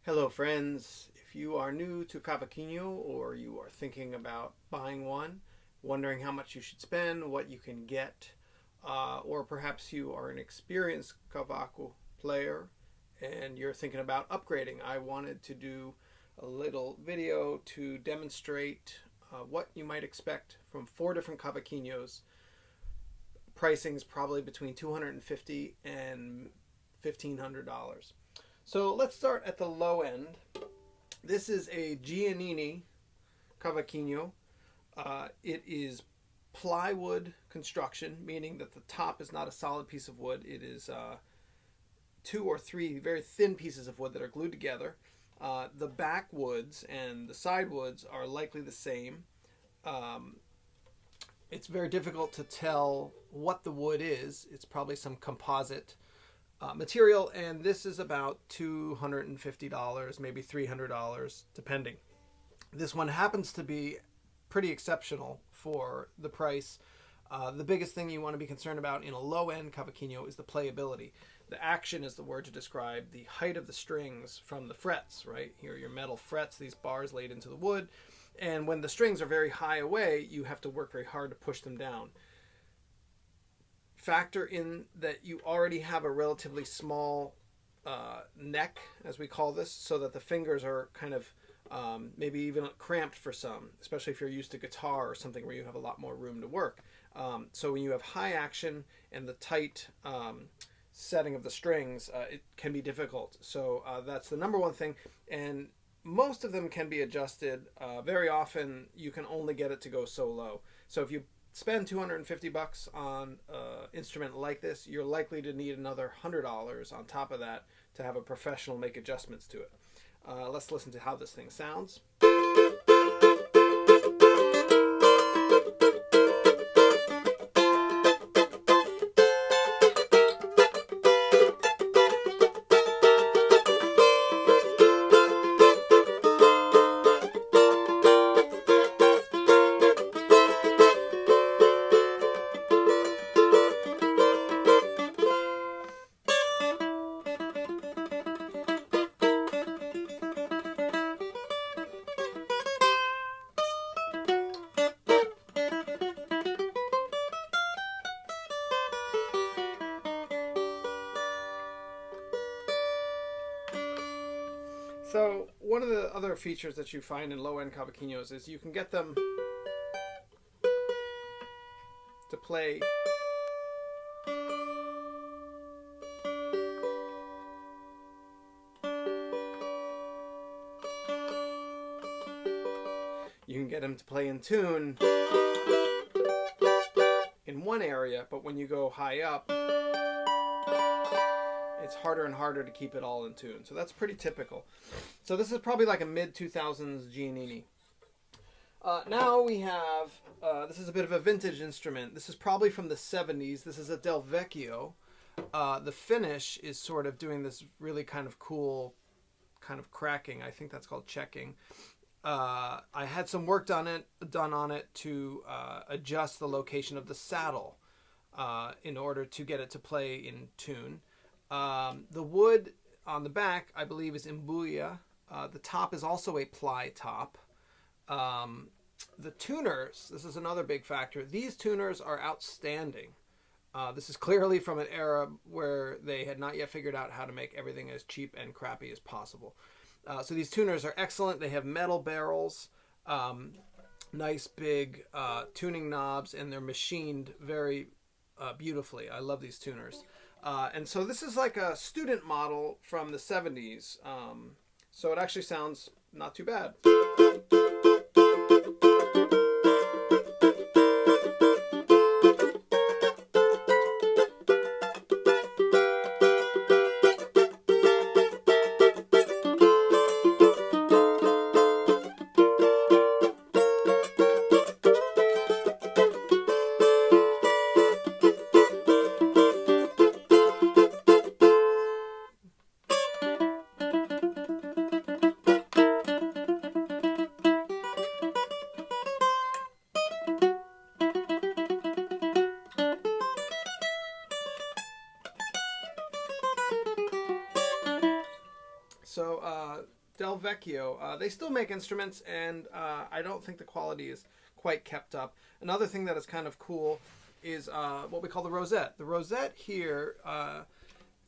Hello friends, if you are new to Cavaquinho or you are thinking about buying one, wondering how much you should spend, what you can get, or perhaps you are an experienced Cavaco player and you're thinking about upgrading, I wanted to do a little video to demonstrate what you might expect from 4 different Cavaquinhos. Pricing is probably between $250 and $1,500. So let's start at the low end. This is a Giannini Cavaquinho. It is plywood construction, meaning that the top is not a solid piece of wood. It is 2 or 3 very thin pieces of wood that are glued together. The back woods and the side woods are likely the same. It's very difficult to tell what the wood is. It's probably some composite material, and this is about $250, maybe $300, depending. This one happens to be pretty exceptional for the price. The biggest thing you want to be concerned about in a low-end Cavaquinho is the playability. The action is the word to describe the height of the strings from the frets, right? Here are your metal frets, these bars laid into the wood, and when the strings are very high away, you have to work very hard to push them down. Factor in that you already have a relatively small neck, as we call this, so that the fingers are kind of maybe even cramped for some, especially if you're used to guitar or something where you have a lot more room to work. So when you have high action and the tight setting of the strings, it can be difficult. So that's the number one thing, and most of them can be adjusted. Very often you can only get it to go so low. So if you spend $250 on an instrument like this, you're likely to need another $100 on top of that to have a professional make adjustments to it. Let's listen to how this thing sounds. So one of the other features that you find in low-end Cavaquinhos is you can get them to play in tune in one area, but when you go high up, it's harder and harder to keep it all in tune. So that's pretty typical. So this is probably like a mid-2000s Giannini. Now we have, this is a bit of a vintage instrument. This is probably from the 70s. This is a Del Vecchio. The finish is sort of doing this really kind of cool kind of cracking. I think that's called checking. I had some work done on it to adjust the location of the saddle in order to get it to play in tune. The wood on the back, I believe, is imbuya. The top is also a ply top. The tuners, this is another big factor. These tuners are outstanding. This is clearly from an era where they had not yet figured out how to make everything as cheap and crappy as possible. So these tuners are excellent. They have metal barrels, nice big tuning knobs, and they're machined very beautifully. I love these tuners. And so this is like a student model from the 70s. So it actually sounds not too bad. So Del Vecchio, they still make instruments, and I don't think the quality is quite kept up. Another thing that is kind of cool is what we call the rosette. The rosette here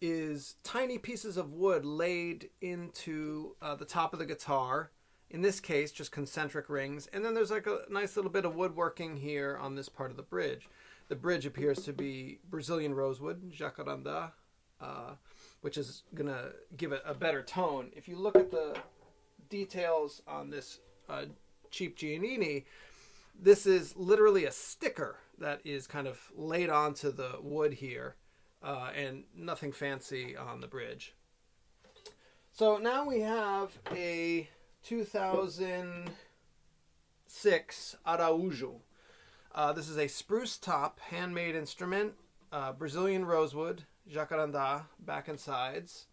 is tiny pieces of wood laid into the top of the guitar. In this case, just concentric rings. And then there's like a nice little bit of woodworking here on this part of the bridge. The bridge appears to be Brazilian rosewood, jacarandá, which is going to give it a better tone. If you look at the details on this cheap Giannini, this is literally a sticker that is kind of laid onto the wood here, and nothing fancy on the bridge. So now we have a 2006 Araújo. This is a spruce top handmade instrument, Brazilian rosewood, jacarandá, back and sides.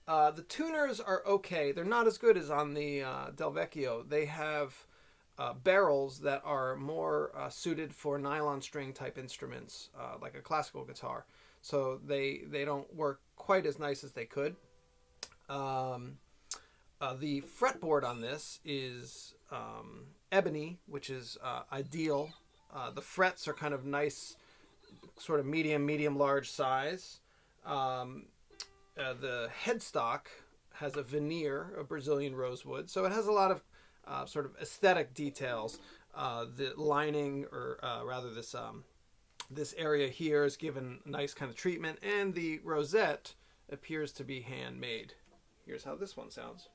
The tuners are okay. They're not as good as on the Del Vecchio. They have barrels that are more suited for nylon string type instruments, like a classical guitar. So they don't work quite as nice as they could. The fretboard on this is ebony, which is ideal. The frets are kind of nice, sort of medium large size. The headstock has a veneer of Brazilian rosewood, so it has a lot of sort of aesthetic details. The lining, or rather this area here, is given a nice kind of treatment, and the rosette appears to be handmade. Here's how this one sounds.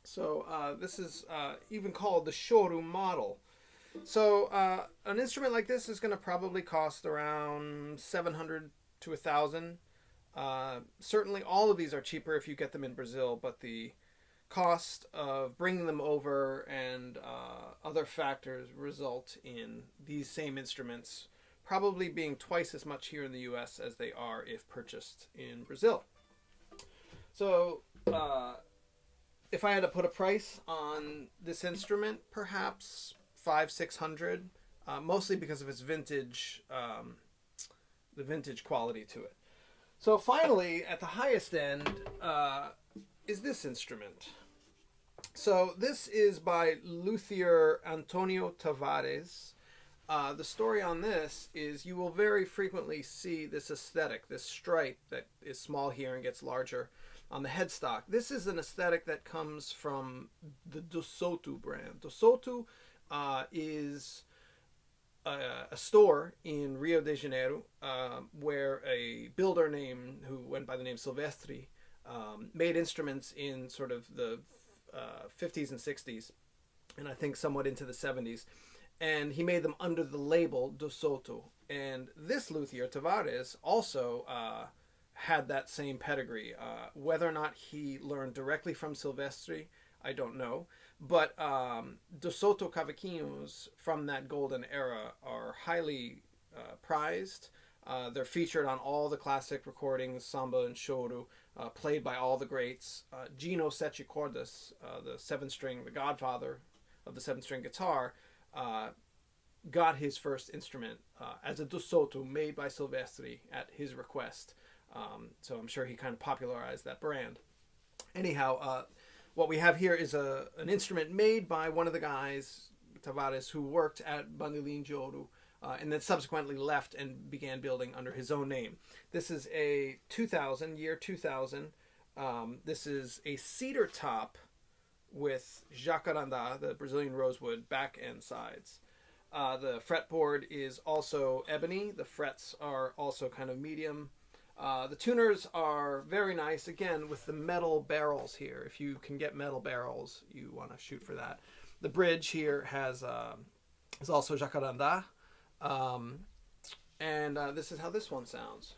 So this is even called the showroom model. So an instrument like this is going to probably cost around 700 to 1,000. Certainly all of these are cheaper if you get them in Brazil, but the cost of bringing them over and other factors result in these same instruments probably being twice as much here in the US as they are if purchased in Brazil. So if I had to put a price on this instrument, perhaps 500-600, mostly because of its vintage, the vintage quality to it. So finally, at the highest end, is this instrument. So this is by Luthier Antonio Tavares. The story on this is you will very frequently see this aesthetic, this stripe that is small here and gets larger on the headstock. This is an aesthetic that comes from the Do Soto brand. Do Soto is a store in Rio de Janeiro where a builder who went by the name Silvestri made instruments in sort of the 50s and 60s, and I think somewhat into the 70s. And he made them under the label Do Soto. And this Luthier, Tavares, also had that same pedigree. Whether or not he learned directly from Silvestri, I don't know. But Do Soto Cavaquinhos from that golden era are highly prized. They're featured on all the classic recordings, samba and choro, played by all the greats. Gino Sete Cordas, the seven-string, the godfather of the seven-string guitar, got his first instrument as a Do Soto made by Silvestri at his request. So I'm sure he kind of popularized that brand. Anyhow, what we have here is an instrument made by one of the guys, Tavares, who worked at Bandolim de Ouro, and then subsequently left and began building under his own name. This is a year 2000. This is a cedar top with jacarandá, the Brazilian rosewood, back and sides. The fretboard is also ebony. The frets are also kind of medium. The tuners are very nice, again, with the metal barrels here. If you can get metal barrels, you want to shoot for that. The bridge here is also jacarandá. And this is how this one sounds.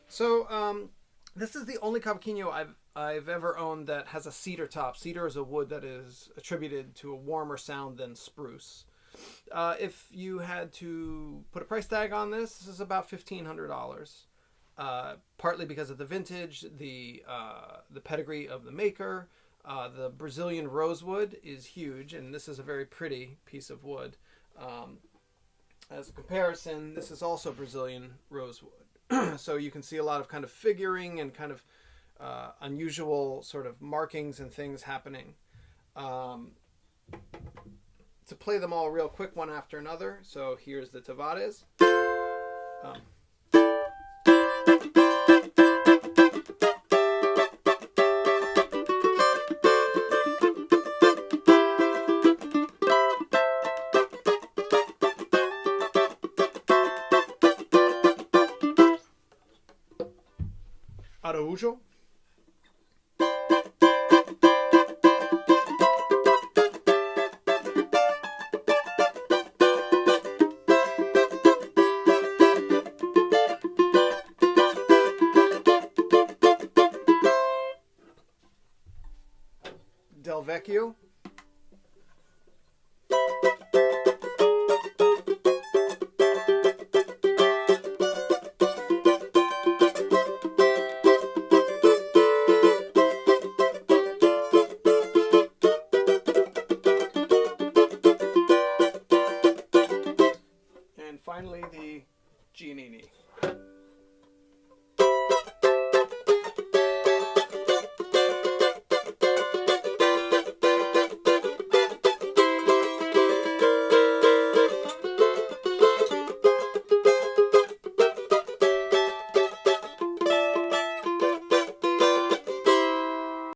So this is the only Cavaquinho I've ever owned that has a cedar top. Cedar is a wood that is attributed to a warmer sound than spruce. If you had to put a price tag on this, this is about $1,500. Partly because of the vintage, the pedigree of the maker. The Brazilian rosewood is huge, and this is a very pretty piece of wood. As a comparison, this is also Brazilian rosewood. So you can see a lot of kind of figuring and kind of unusual sort of markings and things happening. To play them all real quick one after another. So here's the Tavares. Araújo. Vecchio.